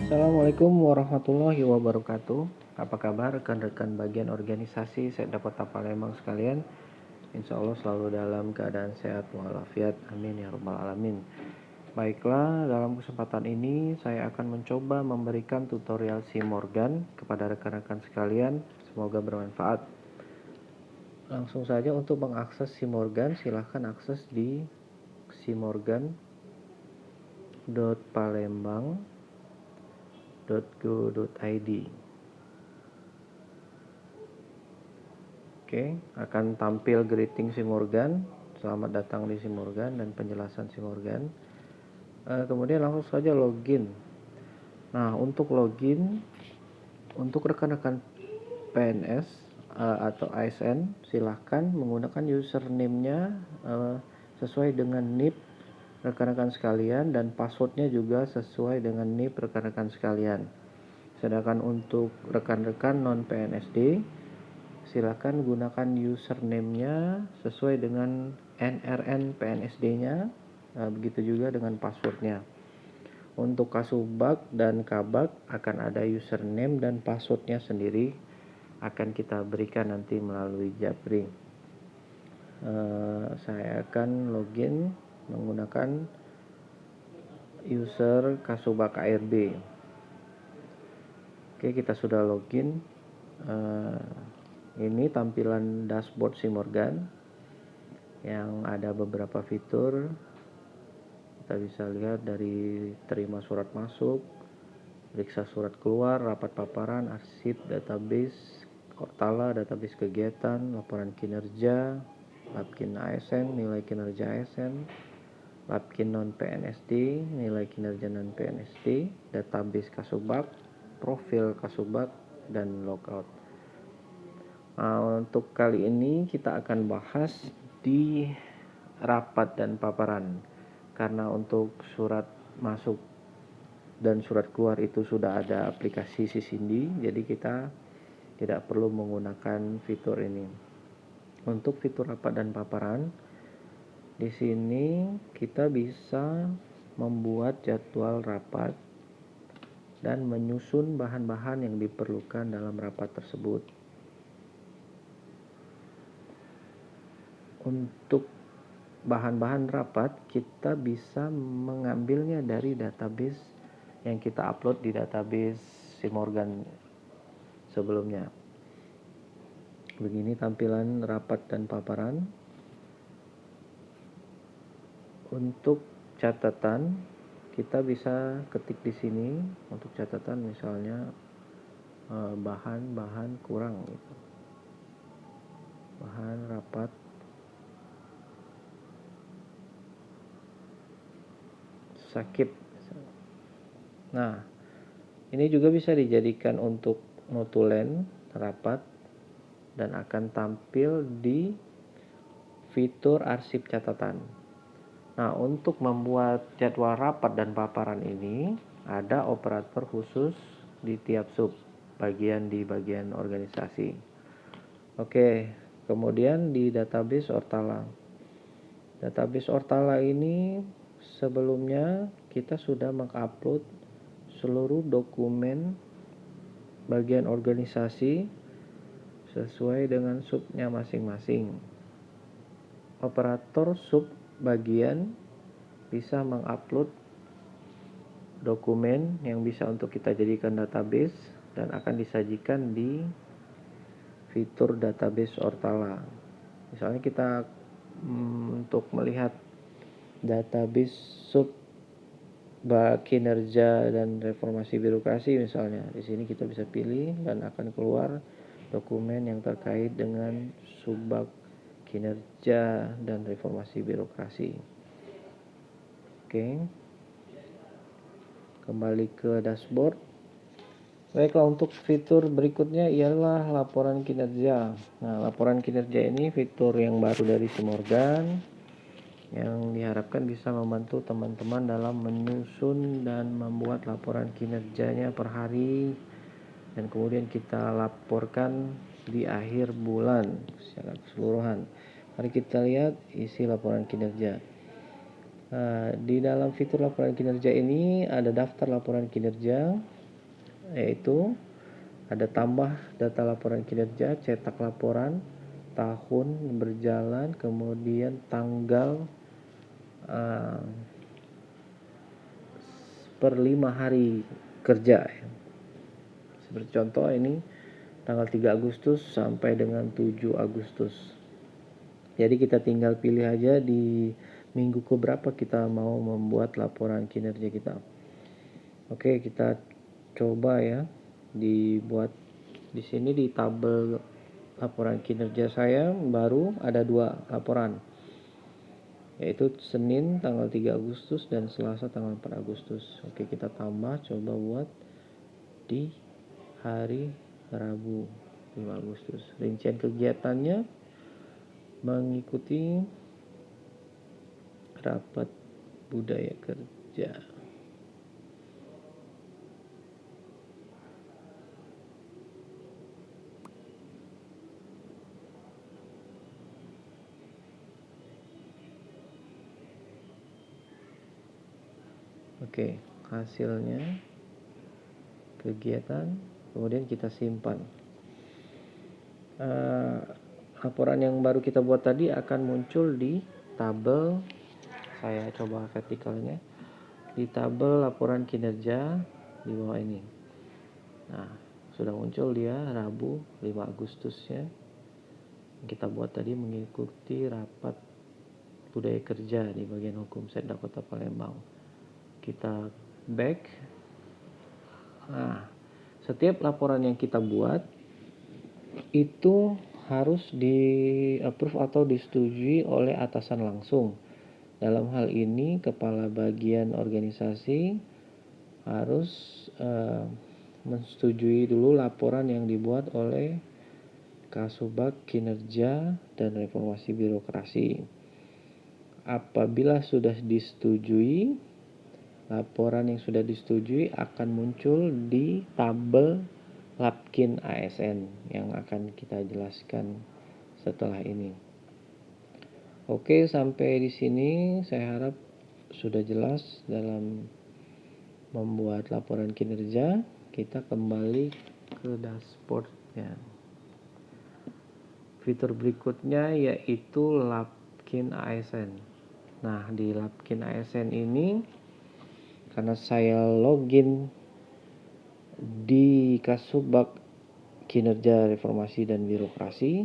Assalamualaikum warahmatullahi wabarakatuh. Apa kabar rekan-rekan bagian organisasi Sekdapota Palembang sekalian? Insya Allah selalu dalam keadaan sehat walafiat. Amin ya rabbal alamin. Baiklah, dalam kesempatan ini saya akan mencoba memberikan tutorial SimMorgan kepada rekan-rekan sekalian. Semoga bermanfaat. Langsung saja untuk mengakses SimMorgan, silahkan akses di simorgan.palembang.go.id. Oke, akan tampil greeting SimMorgan, selamat datang di SimMorgan dan penjelasan SimMorgan. Kemudian langsung saja login. Nah, untuk login, untuk rekan-rekan PNS atau ASN, silahkan menggunakan username-nya sesuai dengan NIP rekan-rekan sekalian dan passwordnya juga sesuai dengan NIP rekan-rekan sekalian. Sedangkan untuk rekan-rekan non-PNSD, silakan gunakan username-nya sesuai dengan NRN PNSD-nya, begitu juga dengan passwordnya. Untuk Kasubag dan Kabag akan ada username dan passwordnya sendiri, akan kita berikan nanti melalui Japri. Saya akan login menggunakan user Kasubag ARB. Oke, kita sudah login. Ini tampilan dashboard SimMorgan yang ada beberapa fitur. Kita bisa lihat dari terima surat masuk, periksa surat keluar, rapat paparan, arsip, database, Ortala, database kegiatan, laporan kinerja, Lapkin ASN, nilai kinerja ASN, Lapkin non-PNSD, nilai kinerja non-PNSD, database Kasubag, profil Kasubag, dan logout. Untuk kali ini kita akan bahas di rapat dan paparan, karena untuk surat masuk dan surat keluar itu sudah ada aplikasi Sisindi, jadi kita tidak perlu menggunakan fitur ini. Untuk fitur rapat dan paparan, di sini kita bisa membuat jadwal rapat dan menyusun bahan-bahan yang diperlukan dalam rapat tersebut. Untuk bahan-bahan rapat, kita bisa mengambilnya dari database yang kita upload di database SimMorgan sebelumnya. Begini tampilan rapat dan paparan. Untuk catatan, kita bisa ketik di sini untuk catatan, misalnya bahan kurang gitu. Bahan rapat sakit. Nah, ini juga bisa dijadikan untuk notulen rapat dan akan tampil di fitur arsip catatan. Nah, untuk membuat jadwal rapat dan paparan ini ada operator khusus di tiap sub bagian di bagian organisasi. Oke, kemudian di database Ortala. Database Ortala ini sebelumnya kita sudah mengupload seluruh dokumen bagian organisasi sesuai dengan subnya masing-masing. Operator sub bagian bisa mengupload dokumen yang bisa untuk kita jadikan database dan akan disajikan di fitur database Ortala. Misalnya kita untuk melihat database sub kinerja dan reformasi birokrasi misalnya, di sini kita bisa pilih dan akan keluar dokumen yang terkait dengan subbag kinerja dan reformasi birokrasi. Oke, kembali ke dashboard. Baiklah, untuk fitur berikutnya ialah laporan kinerja. Nah, laporan kinerja ini fitur yang baru dari SimMorgan yang diharapkan bisa membantu teman-teman dalam menyusun dan membuat laporan kinerjanya per hari, dan kemudian kita laporkan di akhir bulan secara keseluruhan. Mari kita lihat isi laporan kinerja. Di dalam fitur laporan kinerja ini ada daftar laporan kinerja, yaitu ada tambah data laporan kinerja, cetak laporan, tahun berjalan, kemudian tanggal per 5 hari kerja. Seperti contoh ini tanggal 3 Agustus sampai dengan 7 Agustus. Jadi kita tinggal pilih aja di minggu keberapa kita mau membuat laporan kinerja kita. Oke, kita coba ya dibuat di sini di tabel laporan kinerja saya baru ada 2 laporan, yaitu Senin tanggal 3 Agustus dan Selasa tanggal 4 Agustus. Oke, kita tambah coba buat di hari Rabu 5 Agustus. Rincian kegiatannya mengikuti rapat budaya kerja. Oke, hasilnya kegiatan, kemudian kita simpan. Laporan yang baru kita buat tadi akan muncul di tabel, saya coba vertikalnya, di tabel laporan kinerja di bawah ini. Nah, sudah muncul dia Rabu 5 Agustus ya. Kita buat tadi mengikuti rapat budaya kerja di bagian hukum Setda Kota Palembang. Kita back. Nah, setiap laporan yang kita buat itu harus di approve atau disetujui oleh atasan langsung. Dalam hal ini kepala bagian organisasi harus menyetujui dulu laporan yang dibuat oleh Kasubag Kinerja dan Reformasi Birokrasi. Apabila sudah disetujui, laporan yang sudah disetujui akan muncul di tabel Lapkin ASN yang akan kita jelaskan setelah ini. Oke, sampai di sini saya harap sudah jelas dalam membuat laporan kinerja. Kita kembali ke dashboardnya. Fitur berikutnya yaitu Lapkin ASN. Nah, di Lapkin ASN ini karena saya login di Kasubag Kinerja Reformasi dan Birokrasi,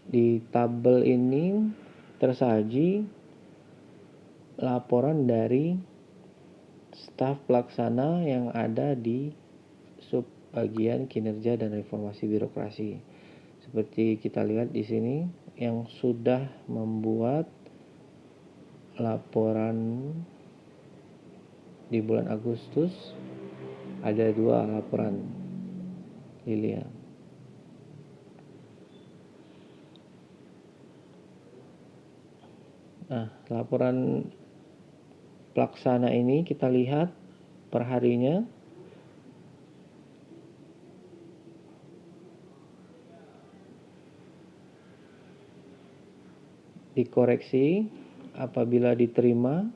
di tabel ini tersaji laporan dari staf pelaksana yang ada di subbagian kinerja dan reformasi birokrasi. Seperti kita lihat di sini yang sudah membuat laporan di bulan Agustus ada 2 laporan Lilia. Nah, laporan pelaksana ini kita lihat per harinya. Dikoreksi, apabila diterima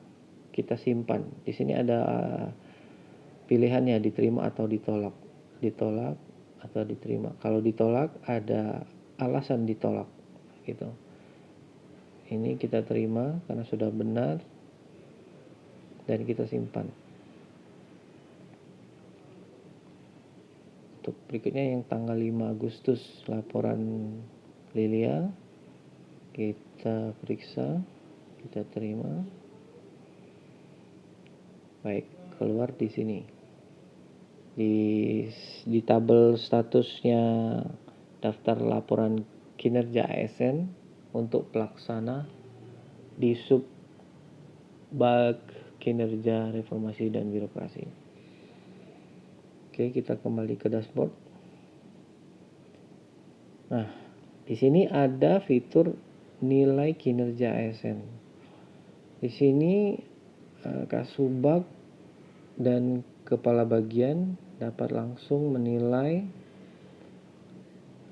kita simpan. Di sini ada pilihannya diterima atau ditolak. Ditolak atau diterima. Kalau ditolak ada alasan ditolak gitu. Ini kita terima karena sudah benar dan kita simpan. Untuk berikutnya yang tanggal 5 Agustus laporan Lilia, kita periksa, kita terima. Baik, keluar di sini. Di tabel statusnya daftar laporan kinerja ASN untuk pelaksana di subbag kinerja reformasi dan birokrasi. Oke, kita kembali ke dashboard. Nah, di sini ada fitur nilai kinerja ASN. Di sini Kasubag dan kepala bagian dapat langsung menilai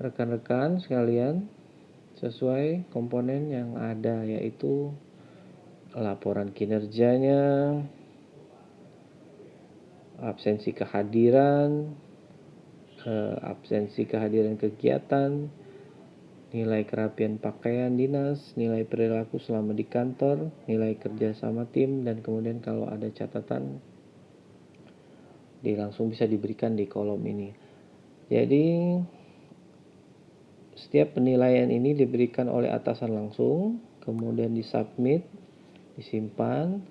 rekan-rekan sekalian sesuai komponen yang ada, yaitu laporan kinerjanya, absensi kehadiran, absensi kehadiran kegiatan, nilai kerapian pakaian dinas, nilai perilaku selama di kantor, nilai kerja sama tim, dan kemudian kalau ada catatan langsung bisa diberikan di kolom ini. Jadi setiap penilaian ini diberikan oleh atasan langsung, kemudian disubmit, disimpan.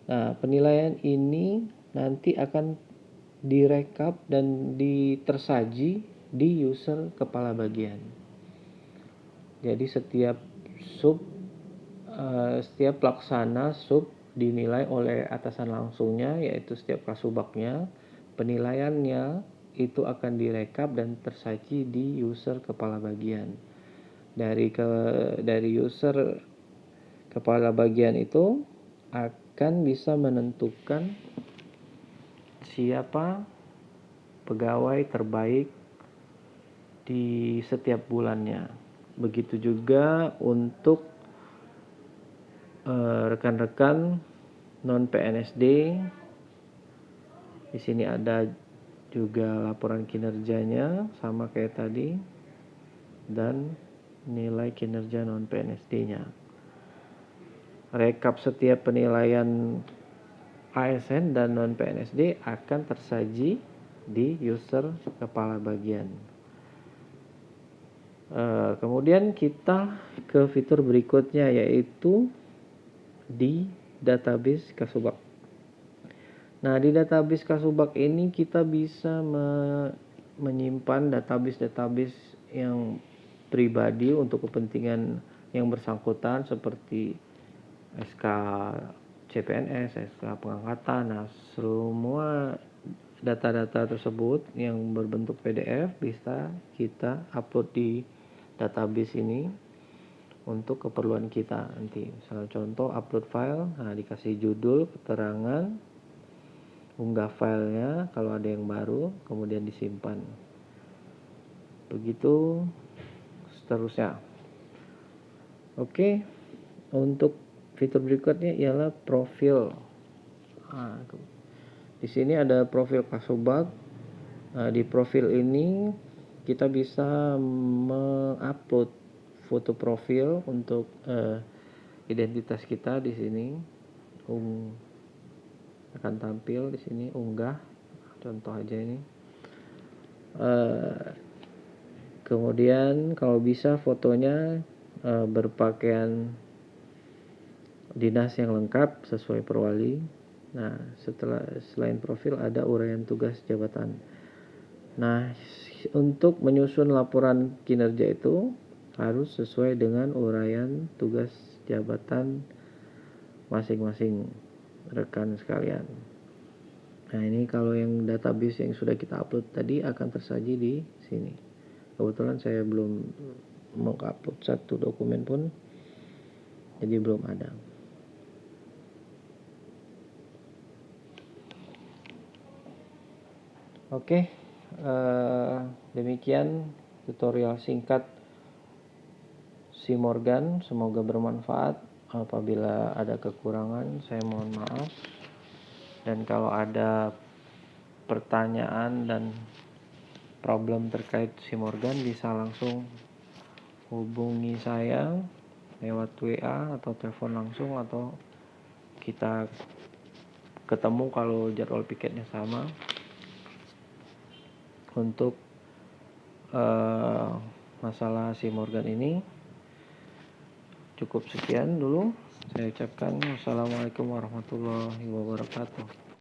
Nah, penilaian ini nanti akan direkap dan tersaji di user kepala bagian. Jadi setiap pelaksana sub dinilai oleh atasan langsungnya, yaitu setiap kasubagnya. Penilaiannya itu akan direkap dan tersaji di user kepala bagian. Dari user kepala bagian itu akan bisa menentukan siapa pegawai terbaik di setiap bulannya. Begitu juga untuk rekan-rekan non PNSD. Di sini ada juga laporan kinerjanya sama kayak tadi, dan nilai kinerja non PNSD-nya. Rekap setiap penilaian ASN dan non PNSD akan tersaji di user kepala bagian. Kemudian kita ke fitur berikutnya, yaitu di database Kasubag. Nah, di database Kasubag ini kita bisa menyimpan database yang pribadi untuk kepentingan yang bersangkutan, seperti SK CPNS, SK pengangkatan. Nah, semua data-data tersebut yang berbentuk PDF bisa kita upload di database ini untuk keperluan kita nanti. Misalnya contoh upload file, nah dikasih judul, keterangan, unggah filenya kalau ada yang baru, kemudian disimpan. Begitu seterusnya. Oke, untuk fitur berikutnya ialah profil. Nah, di sini ada profil Kasubag. Nah, di profil ini kita bisa mengupload foto profil untuk identitas kita. Di sini akan tampil di sini unggah, contoh aja ini. Kemudian kalau bisa fotonya berpakaian dinas yang lengkap sesuai perwali. Nah, selain profil ada uraian tugas jabatan. Nah, untuk menyusun laporan kinerja itu harus sesuai dengan uraian tugas jabatan masing-masing rekan sekalian. Nah, ini kalau yang database yang sudah kita upload tadi akan tersaji di sini. Kebetulan saya belum mengupload satu dokumen pun, jadi belum ada. Oke, demikian tutorial singkat Simorgan. Semoga bermanfaat. Apabila ada kekurangan, saya mohon maaf. Dan kalau ada pertanyaan dan problem terkait Simorgan, bisa langsung hubungi saya lewat WA atau telepon langsung, atau kita ketemu kalau jadwal piketnya sama. Untuk masalah Simorgan ini cukup sekian dulu. Saya ucapkan wassalamualaikum warahmatullahi wabarakatuh.